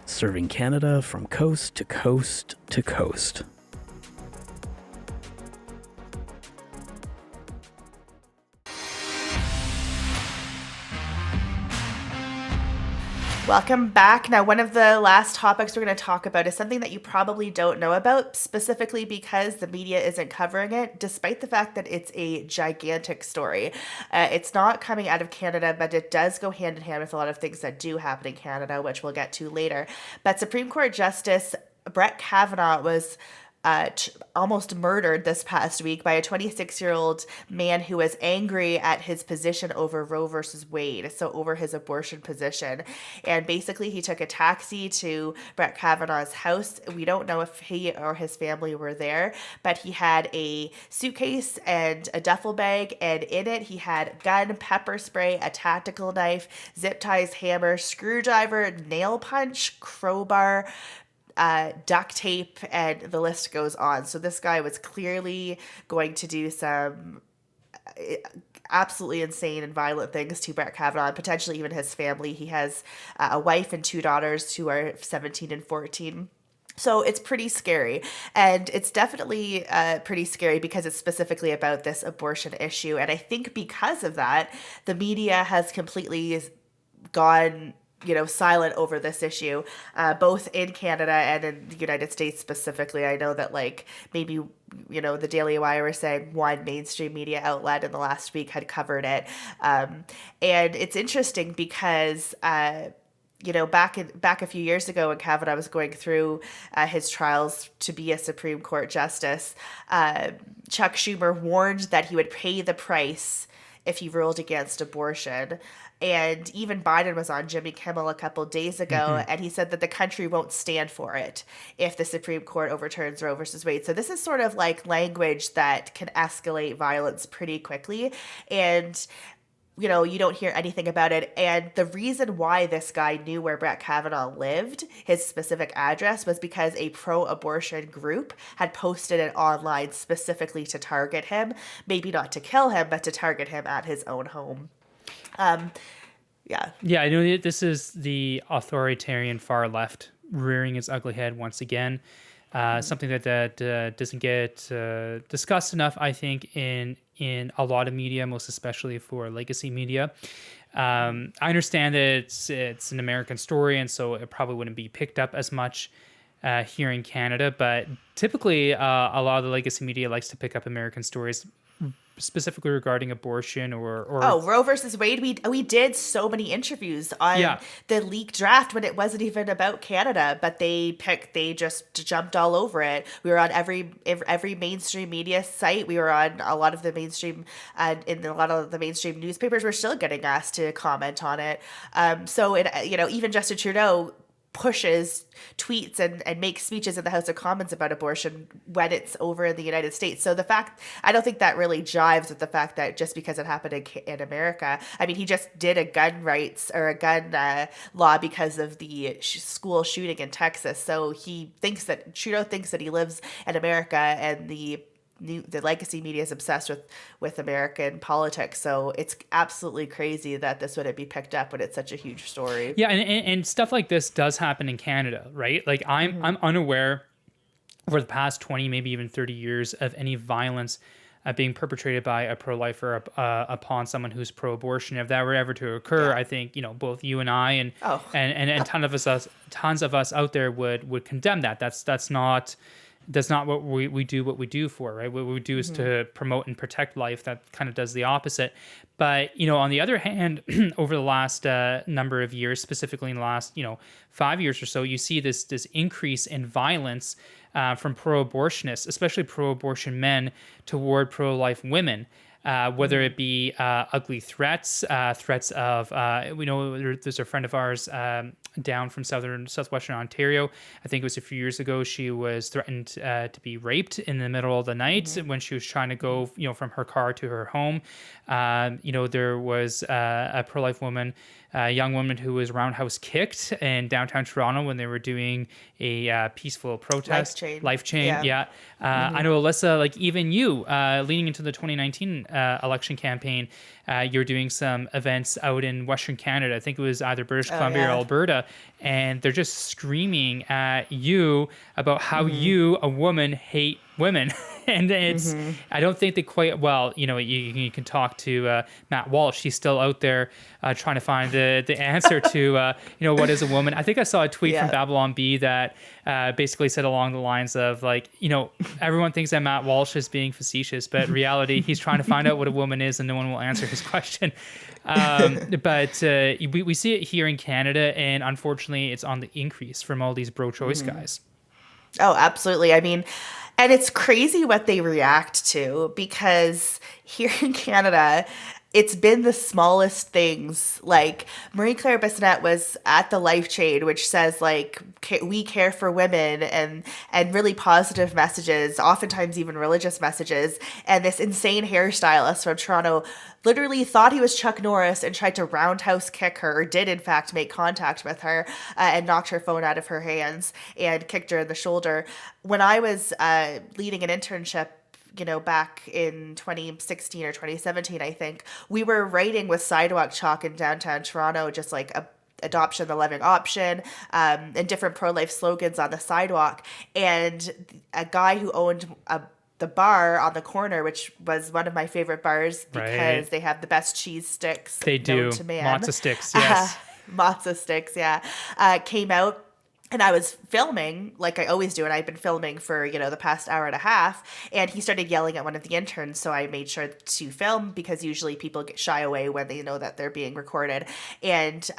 Serving Canada from coast to coast to coast. Welcome back. Now, one of the last topics we're going to talk about is something that you probably don't know about, specifically because the media isn't covering it, despite the fact that it's a gigantic story. It's not coming out of Canada, but it does go hand in hand with a lot of things that do happen in Canada, which we'll get to later. But Supreme Court Justice Brett Kavanaugh was almost murdered this past week by a 26-year-old man who was angry at his position over Roe versus Wade, so over his abortion position. And basically, he took a taxi to Brett Kavanaugh's house. We don't know if he or his family were there, but he had a suitcase and a duffel bag, and in it, he had gun, pepper spray, a tactical knife, zip ties, hammer, screwdriver, nail punch, crowbar, duct tape, and the list goes on. So this guy was clearly going to do some absolutely insane and violent things to Brett Kavanaugh and potentially even his family. He has a wife and 2 daughters who are 17 and 14. So it's pretty scary, and it's definitely pretty scary because it's specifically about this abortion issue. And I think because of that, the media has completely gone silent over this issue, both in Canada and in the United States specifically. I know that maybe, the Daily Wire was saying one mainstream media outlet in the last week had covered it. And it's interesting because, back a few years ago when Kavanaugh was going through his trials to be a Supreme Court justice, Chuck Schumer warned that he would pay the price if he ruled against abortion. And even Biden was on Jimmy Kimmel a couple days ago, and he said that the country won't stand for it if the Supreme Court overturns Roe versus Wade. So this is sort of like language that can escalate violence pretty quickly. And you don't hear anything about it. And the reason why this guy knew where Brett Kavanaugh lived, his specific address, was because a pro-abortion group had posted it online specifically to target him. Maybe not to kill him, but to target him at his own home. Yeah, I know this is the authoritarian far left rearing its ugly head once again. Something that doesn't get discussed enough, I think, in a lot of media, most especially for legacy media. I understand that it's an American story, and so it probably wouldn't be picked up as much here in Canada. But typically, a lot of the legacy media likes to pick up American stories specifically regarding abortion or Roe versus Wade. We did so many interviews on the leaked draft when it wasn't even about Canada, but they just jumped all over it. We were on every mainstream media site. We were on a lot of the mainstream in a lot of the mainstream newspapers. We're still getting asked to comment on it. So it, even Justin Trudeau pushes tweets and makes speeches in the House of Commons about abortion when it's over in the United States. So I don't think that really jives with the fact that just because it happened in America, I mean, he just did a gun rights or a gun law because of the school shooting in Texas. So Trudeau thinks that he lives in America, and the legacy media is obsessed with American politics. So it's absolutely crazy that this wouldn't be picked up when it's such a huge story. Yeah, and stuff like this does happen in Canada, right? Like I'm unaware for the past 20, maybe even 30 years of any violence being perpetrated by a pro-lifer upon someone who's pro-abortion. If that were ever to occur, I think both you and I and tons of us out there would condemn that. That's not what we do for, right? What we do is to promote and protect life. That kind of does the opposite. But, on the other hand, over the last number of years, specifically in the last, 5 years or so, you see this increase in violence from pro-abortionists, especially pro-abortion men, toward pro-life women. Whether it be ugly threats of, we know there's a friend of ours down from southwestern Ontario. I think it was a few years ago. She was threatened to be raped in the middle of the night when she was trying to go, from her car to her home. There was a pro-life woman, a young woman who was roundhouse kicked in downtown Toronto when they were doing a peaceful protest. Life chain. Yeah. I know, Alissa, like even you, leading into the 2019 election campaign, you're doing some events out in Western Canada. I think it was either British Columbia or Alberta, and they're just screaming at you about how you, a woman, hate women. And it's, I don't think they quite, well, you can talk to Matt Walsh. He's still out there trying to find the answer to, what is a woman? I think I saw a tweet from Babylon B that basically said along the lines of like, everyone thinks that Matt Walsh is being facetious, but in reality, he's trying to find out what a woman is and no one will answer his question. But we see it here in Canada, and unfortunately, it's on the increase from all these pro-choice guys. Oh, absolutely. I mean, and it's crazy what they react to, because here in Canada, it's been the smallest things. Like Marie-Claire Bissonnette was at the Life Chain, which says like, we care for women, and really positive messages, oftentimes even religious messages. And this insane hairstylist from Toronto literally thought he was Chuck Norris and tried to roundhouse kick her, or did in fact make contact with her, and knocked her phone out of her hands and kicked her in the shoulder. When I was leading an internship, back in 2016 or 2017, I think, we were writing with sidewalk chalk in downtown Toronto, just like adoption, the living option, and different pro-life slogans on the sidewalk. And a guy who owned the bar on the corner, which was one of my favorite bars because they have the best cheese sticks. They do. Matzo sticks, yes. Matzo sticks, yeah. Came out. And I was filming, like I always do, and I've been filming for, the past hour and a half, and he started yelling at one of the interns, so I made sure to film, because usually people get shy away when they know that they're being recorded. And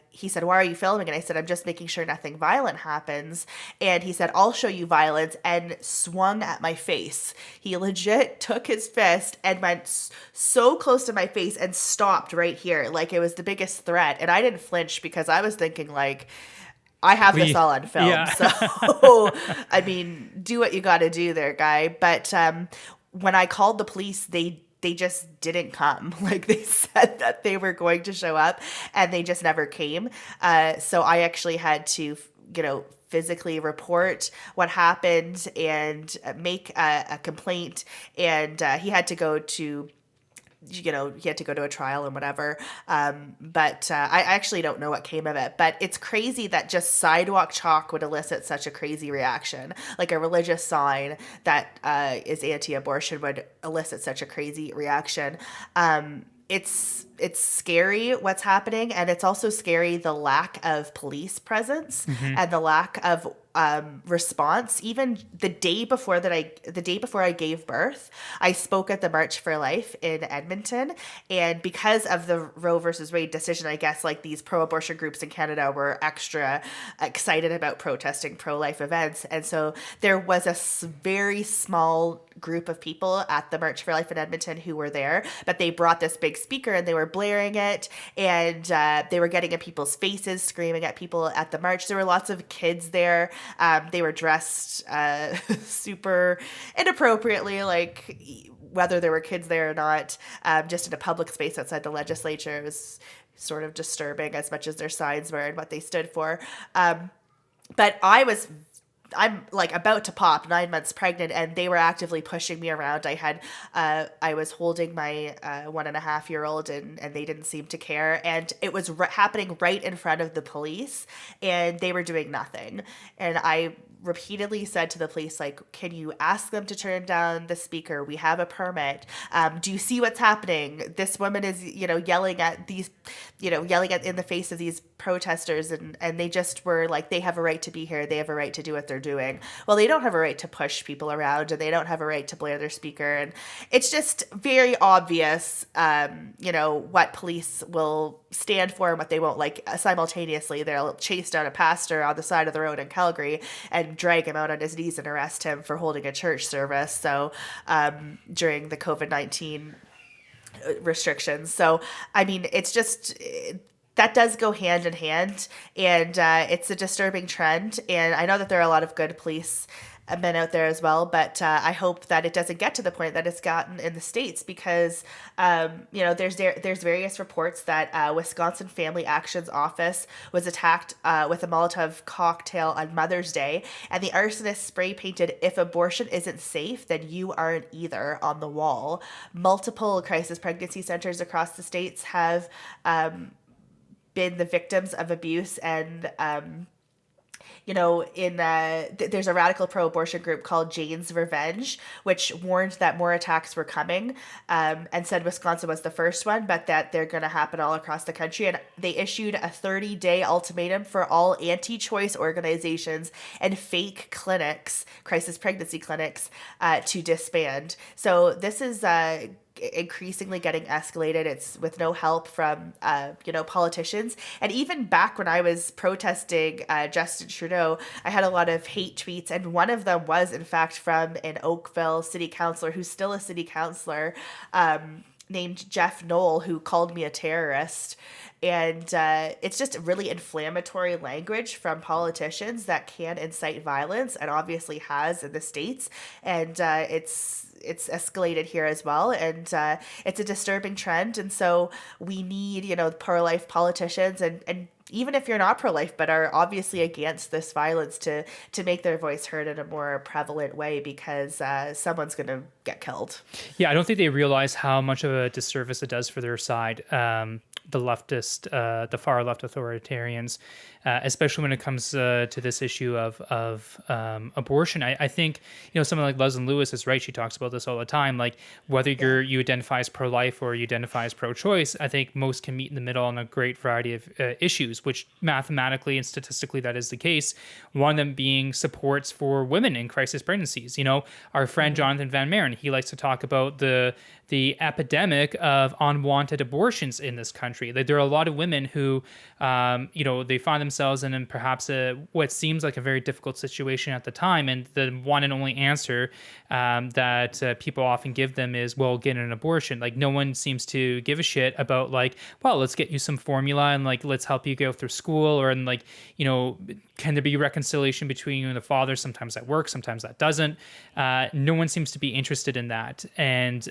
he said, "Why are you filming?" And I said, "I'm just making sure nothing violent happens." And he said, "I'll show you violence," and swung at my face. He legit took his fist and went so close to my face and stopped right here, like it was the biggest threat. And I didn't flinch, because I was thinking like, I have this all on film. Yeah. So, I mean, do what you got to do there, guy. But when I called the police, they just didn't come. Like, they said that they were going to show up, and they just never came. So I actually had to, physically report what happened and make a complaint. And he had to go to he had to go to a trial and whatever. But I actually don't know what came of it. But it's crazy that just sidewalk chalk would elicit such a crazy reaction. Like a religious sign that is anti-abortion would elicit such a crazy reaction. It's scary what's happening, and it's also scary the lack of police presence and the lack of response. Even the day before I gave birth, I spoke at the March for Life in Edmonton, and because of the Roe versus Wade decision, I guess like these pro-abortion groups in Canada were extra excited about protesting pro-life events, and so there was a very small group of people at the March for Life in Edmonton who were there, but they brought this big speaker and they were blaring it, and they were getting in people's faces, screaming at people at the march. There were lots of kids there. They were dressed super inappropriately, like whether there were kids there or not, just in a public space outside the legislature. It was sort of disturbing as much as their signs were and what they stood for. But I'm like about to pop, 9 months pregnant, and they were actively pushing me around. I was holding my 1.5-year-old, and they didn't seem to care. And it was happening right in front of the police, and they were doing nothing. And I repeatedly said to the police, like, can you ask them to turn down the speaker? We have a permit. Do you see what's happening? This woman is, yelling at in the face of these protesters, and they just were like, they have a right to be here. They have a right to do what they're doing. Well, they don't have a right to push people around, and they don't have a right to blare their speaker. And it's just very obvious, what police will stand for and what they won't. Like, simultaneously, they'll chase down a pastor on the side of the road in Calgary and drag him out on his knees and arrest him for holding a church service. So during the COVID-19 restrictions. So, I mean, it's just, that does go hand in hand, and it's a disturbing trend. And I know that there are a lot of good police men out there as well, but I hope that it doesn't get to the point that it's gotten in the States, because there's various reports that Wisconsin Family Action's office was attacked with a Molotov cocktail on Mother's Day, and the arsonist spray painted "If abortion isn't safe, then you aren't either" on the wall. Multiple crisis pregnancy centers across the states have been the victims of abuse, and there's a radical pro-abortion group called Jane's Revenge, which warned that more attacks were coming, and said Wisconsin was the first one, but that they're going to happen all across the country. And they issued a 30-day ultimatum for all anti-choice organizations and fake clinics, crisis pregnancy clinics, to disband. So this is increasingly getting escalated. It's with no help from politicians. And even back when I was protesting Justin Trudeau, I had a lot of hate tweets, and one of them was in fact from an Oakville city councillor who's still a city councillor, named Jeff Knoll, who called me a terrorist. And it's just really inflammatory language from politicians that can incite violence, and obviously has in the States. And it's escalated here as well, and it's a disturbing trend. And so we need, pro-life politicians, and even if you're not pro-life but are obviously against this violence, to make their voice heard in a more prevalent way, because someone's going to get killed. Yeah, I don't think they realize how much of a disservice it does for their side. The leftist, the far left authoritarians, especially when it comes to this issue of abortion. I think, someone like Leslyn Lewis is right. She talks about this all the time. Like, whether you identify as pro-life or you identify as pro-choice, I think most can meet in the middle on a great variety of issues, which mathematically and statistically that is the case. One of them being supports for women in crisis pregnancies. Our friend Jonathan Van Maren, he likes to talk about the epidemic of unwanted abortions in this country. Like, there are a lot of women who, they find themselves in perhaps what seems like a very difficult situation at the time, and the one and only answer that people often give them is, well, get an abortion. Like, no one seems to give a shit about, like, well, let's get you some formula, and like, let's help you go through school, or and like, can there be reconciliation between you and the father? Sometimes that works, sometimes that doesn't. No one seems to be interested in that. And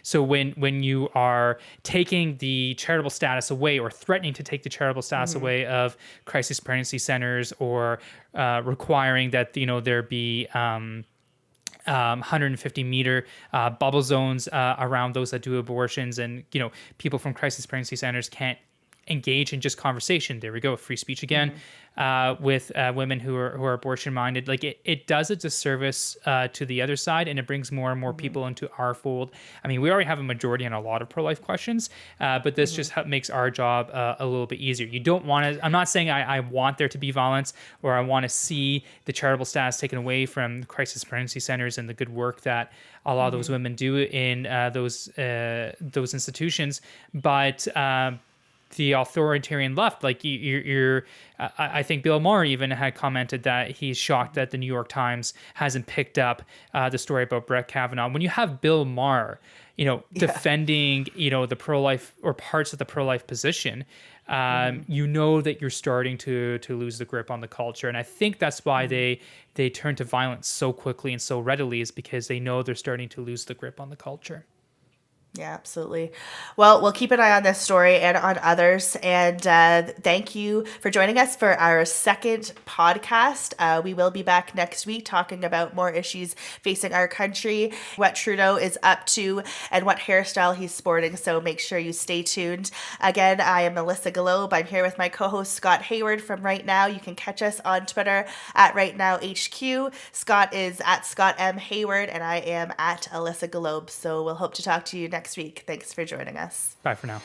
so when you are taking the charitable status away, or threatening to take the charitable status away of crisis pregnancy centers, or requiring that there be 150-meter bubble zones around those that do abortions, and people from crisis pregnancy centers can't engage in just conversation. There we go, free speech again, with women who are abortion minded. Like it does a disservice to the other side, and it brings more and more people into our fold. I mean, we already have a majority on a lot of pro-life questions, but this just makes our job a little bit easier. You don't want to, I'm not saying I want there to be violence, or I want to see the charitable status taken away from crisis pregnancy centers and the good work that a lot of those women do in those institutions, but the authoritarian left, like I think Bill Maher even had commented that he's shocked that the New York Times hasn't picked up the story about Brett Kavanaugh. When you have Bill Maher, defending, the pro-life or parts of the pro-life position, you know that you're starting to lose the grip on the culture. And I think that's why they turn to violence so quickly and so readily, is because they know they're starting to lose the grip on the culture. Yeah, absolutely. Well, we'll keep an eye on this story and on others. And thank you for joining us for our second podcast. We will be back next week talking about more issues facing our country, what Trudeau is up to, and what hairstyle he's sporting. So make sure you stay tuned. Again, I am Alissa Golob. I'm here with my co-host Scott Hayward from Right Now. You can catch us on Twitter at RightNowHQ. Scott is at Scott M. Hayward, and I am at Alissa Golob. So we'll hope to talk to you next week. Thanks for joining us. Bye for now.